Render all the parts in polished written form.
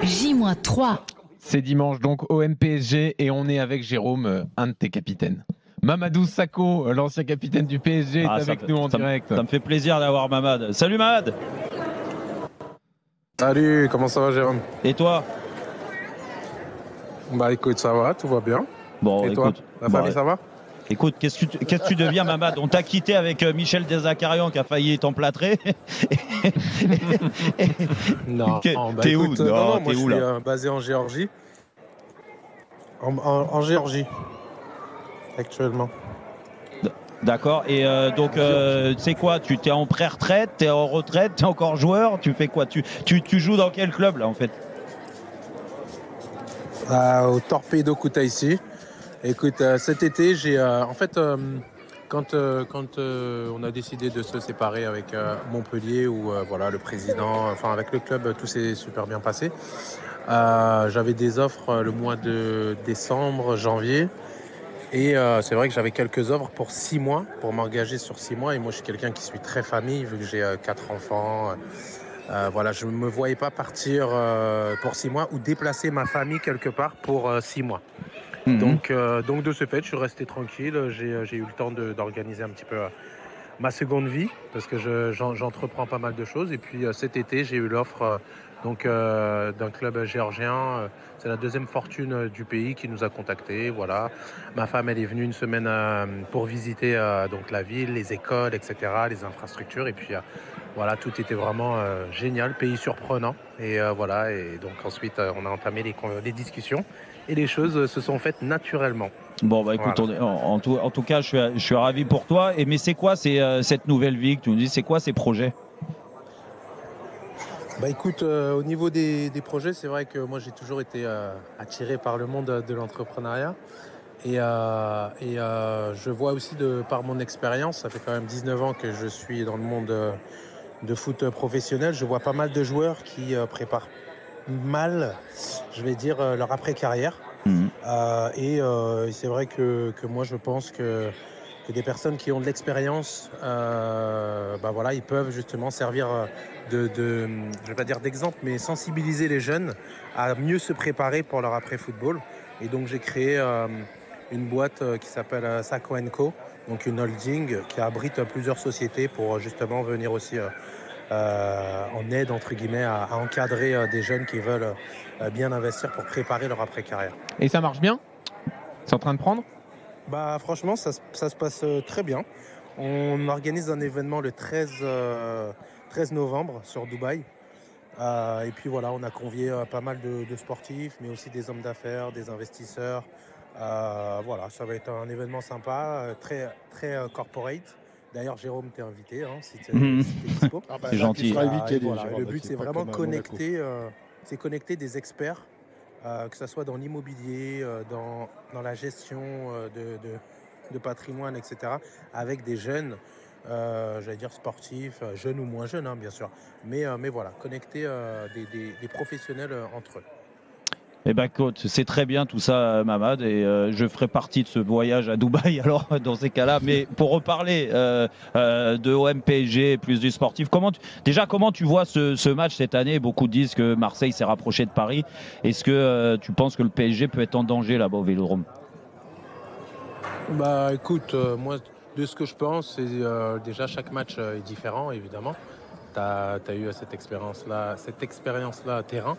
J-3. C'est dimanche donc OM PSG et on est avec Jérôme, un de tes capitaines. Mamadou Sakho, l'ancien capitaine du PSG, est avec nous en direct. Ça me fait plaisir d'avoir Mamad. Salut Mamad. Salut, comment ça va Jérôme? Et toi? Bah écoute, ça va, tout va bien. Bon, et écoute, toi, la famille, ça va? Écoute, qu'est-ce que tu deviens Mamad? On t'a quitté avec Michel Dezacarian qui a failli t'emplâtrer. Non, t'es où? Non, moi t'es je où suis là? basé en Géorgie. En Géorgie, actuellement. D'accord, et donc tu sais quoi, tu t'es en pré-retraite, t'es en retraite, t'es encore joueur, tu fais quoi? Tu joues dans quel club là en fait? Au Torpedo Kutaisi. Écoute, cet été, j'ai en fait, quand on a décidé de se séparer avec Montpellier, où voilà, le président, enfin avec le club, tout s'est super bien passé. J'avais des offres le mois de décembre, janvier. Et c'est vrai que j'avais quelques offres pour 6 mois, pour m'engager sur 6 mois. Et moi, je suis quelqu'un qui suis très famille, vu que j'ai 4 enfants. Voilà, je ne me voyais pas partir pour 6 mois ou déplacer ma famille quelque part pour 6 mois. Donc de ce fait, je suis resté tranquille. J'ai eu le temps d'organiser un petit peu ma seconde vie, parce que j'entreprends pas mal de choses. Et puis cet été, j'ai eu l'offre d'un club géorgien. C'est la deuxième fortune du pays qui nous a contactés. Voilà. Ma femme, elle est venue une semaine pour visiter donc la ville, les écoles, etc., les infrastructures. Et puis voilà, tout était vraiment génial, pays surprenant. Et voilà. Et donc ensuite, on a entamé les discussions et les choses se sont faites naturellement. Bon bah écoute, Voilà. en tout cas, je suis ravi pour toi. Mais c'est quoi cette nouvelle vie que tu nous dis? C'est quoi ces projets? Bah écoute, au niveau des projets, c'est vrai que moi j'ai toujours été attiré par le monde de l'entrepreneuriat. Et je vois aussi par mon expérience, ça fait quand même 19 ans que je suis dans le monde de foot professionnel. Je vois pas mal de joueurs qui préparent mal, je vais dire, leur après-carrière. Et c'est vrai que moi je pense que des personnes qui ont de l'expérience, bah voilà, ils peuvent justement servir je vais pas dire d'exemple, mais sensibiliser les jeunes à mieux se préparer pour leur après-football. Et donc j'ai créé une boîte qui s'appelle Sakho & Co, donc une holding qui abrite plusieurs sociétés pour justement venir aussi en aide, entre guillemets, à encadrer des jeunes qui veulent bien investir pour préparer leur après-carrière. Et ça marche bien? C'est en train de prendre? Bah franchement, ça se passe très bien. On organise un événement le 13 novembre sur Dubaï. Et puis voilà, on a convié pas mal de sportifs, mais aussi des hommes d'affaires, des investisseurs. Voilà, ça va être un événement sympa, très, très corporate. D'ailleurs, Jérôme, t'es invité, hein, si t'es dispo. C'est gentil. Tu seras invité, Voilà, Jérôme, le but, c'est pas vraiment comme à Monaco. connecter des experts, que ce soit dans l'immobilier, dans la gestion de patrimoine, etc., avec des jeunes, j'allais dire sportifs, jeunes ou moins jeunes, hein, bien sûr. Mais voilà, connecter des professionnels entre eux. Eh ben écoute, c'est très bien tout ça, Mamad, et je ferai partie de ce voyage à Dubaï alors dans ces cas-là. Mais pour reparler de OM PSG plus du sportif, comment tu vois ce match cette année? Beaucoup disent que Marseille s'est rapproché de Paris. Est-ce que tu penses que le PSG peut être en danger là-bas au Vélodrome? Bah écoute, moi de ce que je pense, c'est déjà chaque match est différent, évidemment. Tu as eu cette expérience-là terrain.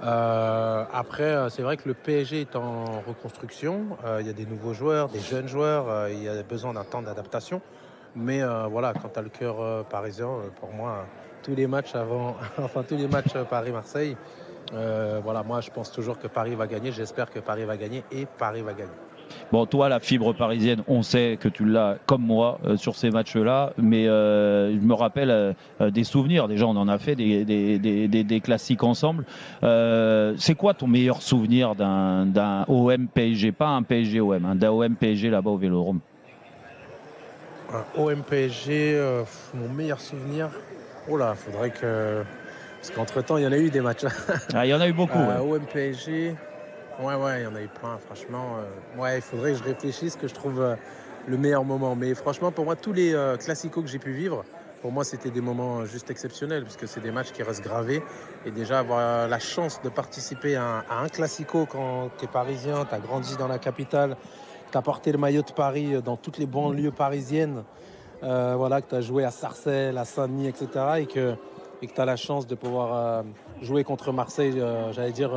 Après, c'est vrai que le PSG est en reconstruction. Il y a des nouveaux joueurs, des jeunes joueurs. Il y a besoin d'un temps d'adaptation. Mais voilà, quand tu as le cœur parisien, pour moi, tous les matchs Paris-Marseille, voilà, moi je pense toujours que Paris va gagner. J'espère que Paris va gagner et Paris va gagner. Bon, toi, la fibre parisienne, on sait que tu l'as comme moi sur ces matchs-là, mais je me rappelle des souvenirs. Déjà, on en a fait des classiques ensemble. C'est quoi ton meilleur souvenir d'un OM PSG, pas un PSG OM, hein, d'un OM PSG là-bas au Vélodrome? OM PSG, mon meilleur souvenir. Oh là, faudrait que. Parce qu'entre-temps, il y en a eu des matchs. Ah, il y en a eu beaucoup. Ouais. OM PSG. Ouais, il y en a eu plein, franchement. Ouais, il faudrait que je réfléchisse, que je trouve le meilleur moment. Mais franchement, pour moi, tous les classicos que j'ai pu vivre, pour moi, c'était des moments juste exceptionnels, parce que c'est des matchs qui restent gravés. Et déjà, avoir la chance de participer à un classico quand tu es parisien, tu as grandi dans la capitale, tu as porté le maillot de Paris dans toutes les banlieues parisiennes, voilà, que tu as joué à Sarcelles, à Saint-Denis, etc. Et que tu as la chance de pouvoir jouer contre Marseille, j'allais dire,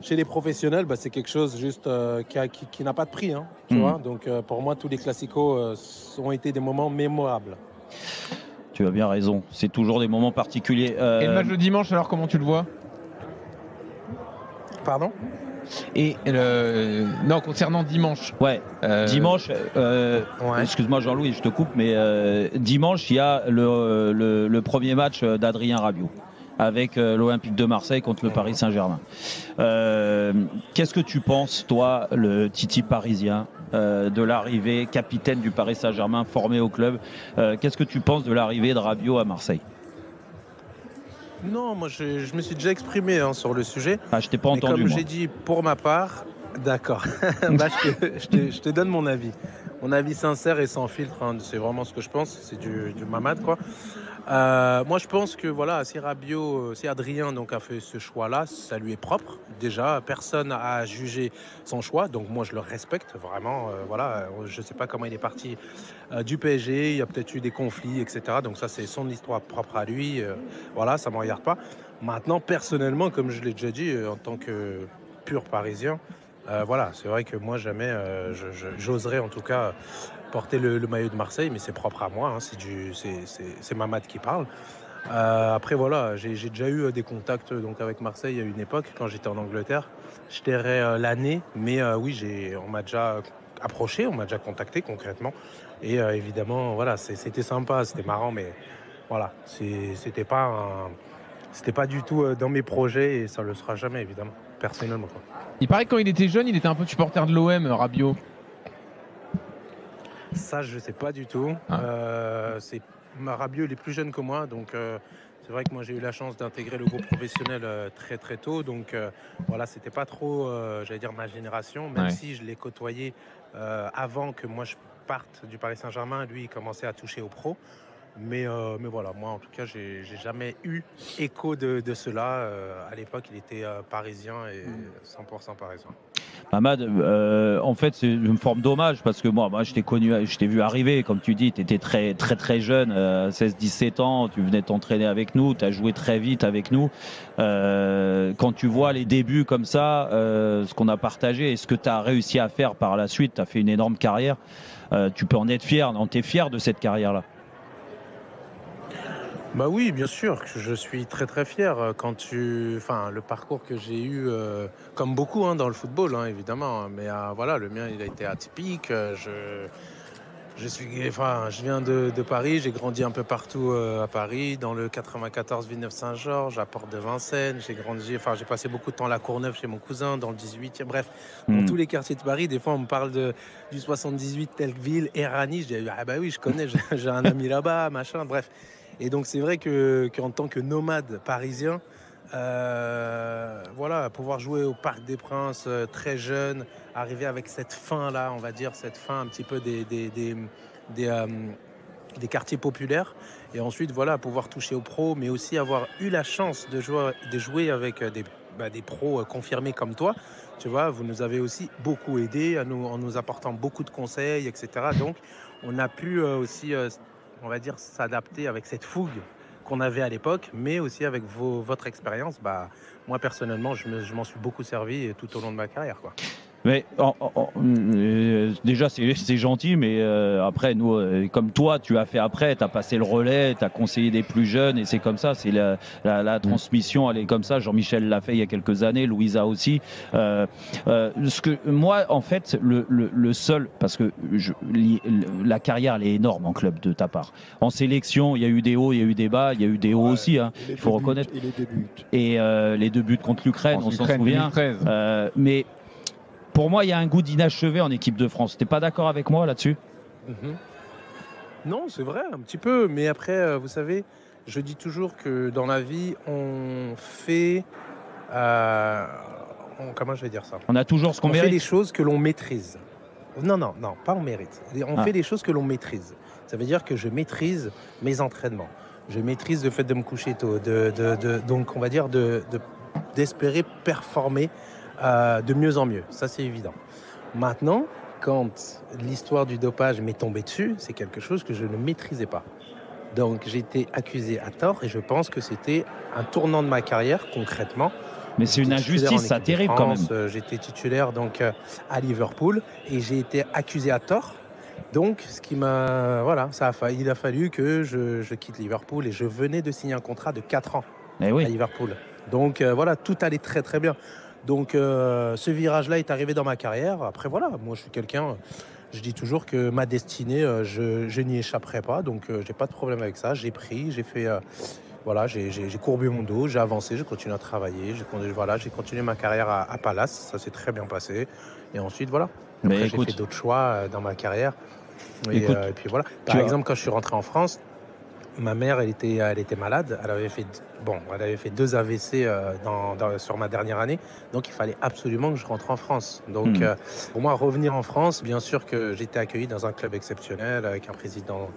chez les professionnels, c'est quelque chose juste qui n'a pas de prix. Hein, tu vois. Donc pour moi, tous les classicos ont été des moments mémorables. Tu as bien raison, c'est toujours des moments particuliers. Et le match de dimanche, alors comment tu le vois? Pardon? Et non, concernant dimanche. Ouais, dimanche, excuse-moi Jean-Louis, je te coupe, mais dimanche, il y a le premier match d'Adrien Rabiot avec l'Olympique de Marseille contre le Paris Saint-Germain. Qu'est-ce que tu penses, toi, le Titi parisien, de l'arrivée, capitaine du Paris Saint-Germain, formé au club, qu'est-ce que tu penses de l'arrivée de Rabiot à Marseille? Non, moi je me suis déjà exprimé sur le sujet. Ah, je t'ai pas entendu. Comme j'ai dit, pour ma part, d'accord. Je te donne mon avis. Mon avis sincère et sans filtre, hein, c'est vraiment ce que je pense. C'est du mamad, quoi. Moi, je pense que voilà, si Adrien donc a fait ce choix-là, ça lui est propre. Déjà, personne a jugé son choix, donc moi je le respecte vraiment. Voilà, je sais pas comment il est parti du PSG. Il y a peut-être eu des conflits, etc. Donc ça, c'est son histoire propre à lui. Voilà, ça me regarde pas. Maintenant, personnellement, comme je l'ai déjà dit, en tant que pur Parisien, voilà, c'est vrai que moi jamais, j'oserais en tout cas porter le maillot de Marseille, mais c'est propre à moi, hein, c'est Mamad qui parle. Après voilà, j'ai déjà eu des contacts donc avec Marseille à une époque quand j'étais en Angleterre. Je tairais l'année, mais oui, on m'a déjà approché, on m'a déjà contacté concrètement. Et évidemment, voilà, c'était sympa, c'était marrant, mais voilà, c'était pas du tout dans mes projets et ça le sera jamais évidemment, personnellement, quoi. Il paraît que quand il était jeune, il était un peu supporter de l'OM, Rabiot. Ça, je sais pas du tout. Rabiot, il est plus jeune que moi, donc c'est vrai que moi j'ai eu la chance d'intégrer le groupe professionnel très très tôt, donc voilà, c'était pas trop, j'allais dire ma génération, même si je l'ai côtoyé avant que moi je parte du Paris Saint-Germain. Lui, il commençait à toucher au pro. Mais voilà, moi en tout cas, j'ai jamais eu écho de cela. À l'époque, il était parisien et 100% parisien. Mamad, en fait, c'est une forme d'hommage parce que moi je t'ai connu, je t'ai vu arriver, comme tu dis, tu étais très très très jeune, 16-17 ans, tu venais t'entraîner avec nous, tu as joué très vite avec nous. Quand tu vois les débuts comme ça, ce qu'on a partagé et ce que tu as réussi à faire par la suite, tu as fait une énorme carrière, tu peux en être fier, tu es fier de cette carrière-là? Bah oui, bien sûr, je suis très très fier le parcours que j'ai eu, comme beaucoup dans le football, évidemment. Mais voilà, le mien, il a été atypique. Je viens de Paris, j'ai grandi un peu partout à Paris, dans le 94 Villeneuve-Saint-Georges, à Porte de Vincennes. J'ai passé beaucoup de temps à La Courneuve chez mon cousin, dans le 18e. Bref, dans tous les quartiers de Paris, des fois on me parle du 78, Telleville, Errani. Je dis, ah bah oui, je connais, j'ai un ami là-bas, machin, bref. Et donc c'est vrai qu'en tant que nomade parisien, voilà, pouvoir jouer au Parc des Princes très jeune, arriver avec cette fin-là, on va dire, cette fin un petit peu des quartiers populaires, et ensuite voilà, pouvoir toucher aux pros, mais aussi avoir eu la chance de jouer avec des pros confirmés comme toi. Tu vois, vous nous avez aussi beaucoup aidé en nous apportant beaucoup de conseils, etc. Donc on a pu aussi on va dire, s'adapter avec cette fougue qu'on avait à l'époque, mais aussi avec votre expérience. Moi, personnellement, je m'en suis beaucoup servi tout au long de ma carrière, quoi. Mais déjà, c'est gentil, mais après, nous, comme toi, tu as fait après, tu as passé le relais, tu as conseillé des plus jeunes, et c'est comme ça, c'est la transmission, elle est comme ça. Jean-Michel l'a fait il y a quelques années, Louisa aussi. Moi, en fait, le seul, parce que la carrière, elle est énorme en club de ta part. En sélection, il y a eu des hauts, il y a eu des bas, il y a eu des hauts aussi, il faut reconnaître. Et les deux buts contre l'Ukraine, on s'en souvient. Mais pour moi, il y a un goût d'inachevé en équipe de France. T'es pas d'accord avec moi là-dessus? Non, c'est vrai, un petit peu. Mais après, vous savez, je dis toujours que dans la vie, on fait... comment je vais dire ça? On a toujours ce qu'on mérite. On fait les choses que l'on maîtrise. Non, pas on mérite. On fait des choses que l'on maîtrise. Ça veut dire que je maîtrise mes entraînements. Je maîtrise le fait de me coucher tôt, donc on va dire d'espérer performer de mieux en mieux. Ça, c'est évident. Maintenant, quand l'histoire du dopage m'est tombée dessus, c'est quelque chose que je ne maîtrisais pas. Donc j'ai été accusé à tort et je pense que c'était un tournant de ma carrière concrètement. Mais c'est une injustice, ça terrible quand même. J'étais titulaire donc à Liverpool et j'ai été accusé à tort. Donc ce qui m'a il a fallu que je quitte Liverpool et je venais de signer un contrat de 4 ans à Liverpool. Donc tout allait très très bien. Donc ce virage-là est arrivé dans ma carrière. Après moi je suis quelqu'un, je dis toujours que ma destinée, je n'y échapperai pas. Donc j'ai pas de problème avec ça. J'ai pris, j'ai fait, j'ai courbé mon dos, j'ai avancé, j'ai continué à travailler. J'ai continué ma carrière à Palace. Ça s'est très bien passé. Et ensuite Après, j'ai fait d'autres choix dans ma carrière. Et puis voilà. Par exemple, quand je suis rentré en France, ma mère, elle était malade. Elle avait fait 2 AVC sur ma dernière année. Donc, il fallait absolument que je rentre en France. Donc, pour moi, revenir en France, bien sûr que j'étais accueilli dans un club exceptionnel, avec un président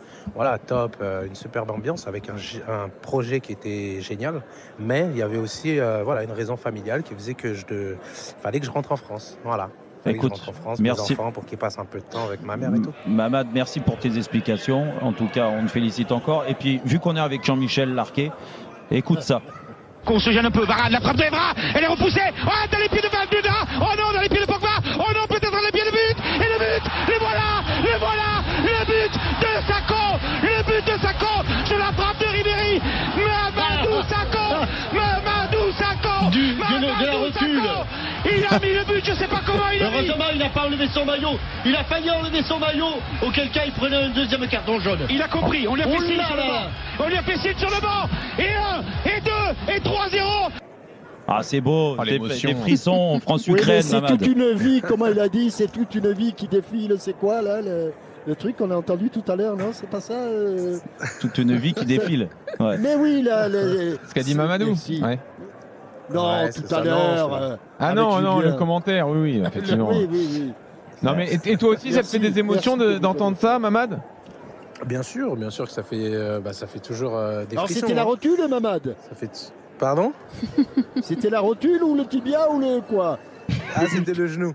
top, une superbe ambiance, avec un projet qui était génial. Mais il y avait aussi une raison familiale qui faisait que fallait que je rentre en France. Voilà. Écoute, en France, merci mes enfants, pour qu'ils passent un peu de temps avec ma mère et tout. Mamad, merci pour tes explications. En tout cas, on te félicite encore. Et puis, vu qu'on est avec Jean-Michel Larquet, écoute ça. Qu'on se gêne un peu. Varane, la frappe de Evra, elle est repoussée. Oh, dans les pieds de Duda. Oh non, dans les pieds de Pogba. Oh non, peut-être dans les pieds de but. Et le but, le but de Sakho. Le but de Sakho sur la frappe de Ribéry. Mamadou Sakho. De la recul. Il a mis le but, je sais pas comment il a mis. Heureusement, il n'a pas enlevé son maillot. Il a failli enlever son maillot. Auquel cas, il prenait un deuxième carton jaune. Il a compris. On lui a fait signe sur le banc. On lui a fait signe sur le banc. Et 1, et 2, et 3-0. Ah, c'est beau, des frissons, France-Ukraine. C'est toute une vie, comment il a dit, c'est toute une vie qui défile. C'est quoi là le truc qu'on a entendu tout à l'heure, non? C'est pas ça Toute une vie qui défile. Ouais. Mais oui, là. Ce qu'a dit Mamadou. Ouais. Non, tout à l'heure. Non, le commentaire, oui, effectivement. Oui. Non, mais et toi aussi, ça te fait des émotions d'entendre ça, Mamad? Bien sûr que ça fait toujours des frissons. Alors, c'était la rotule, Mamad? Pardon? C'était la rotule ou le tibia ou le quoi? Ah, c'était le genou.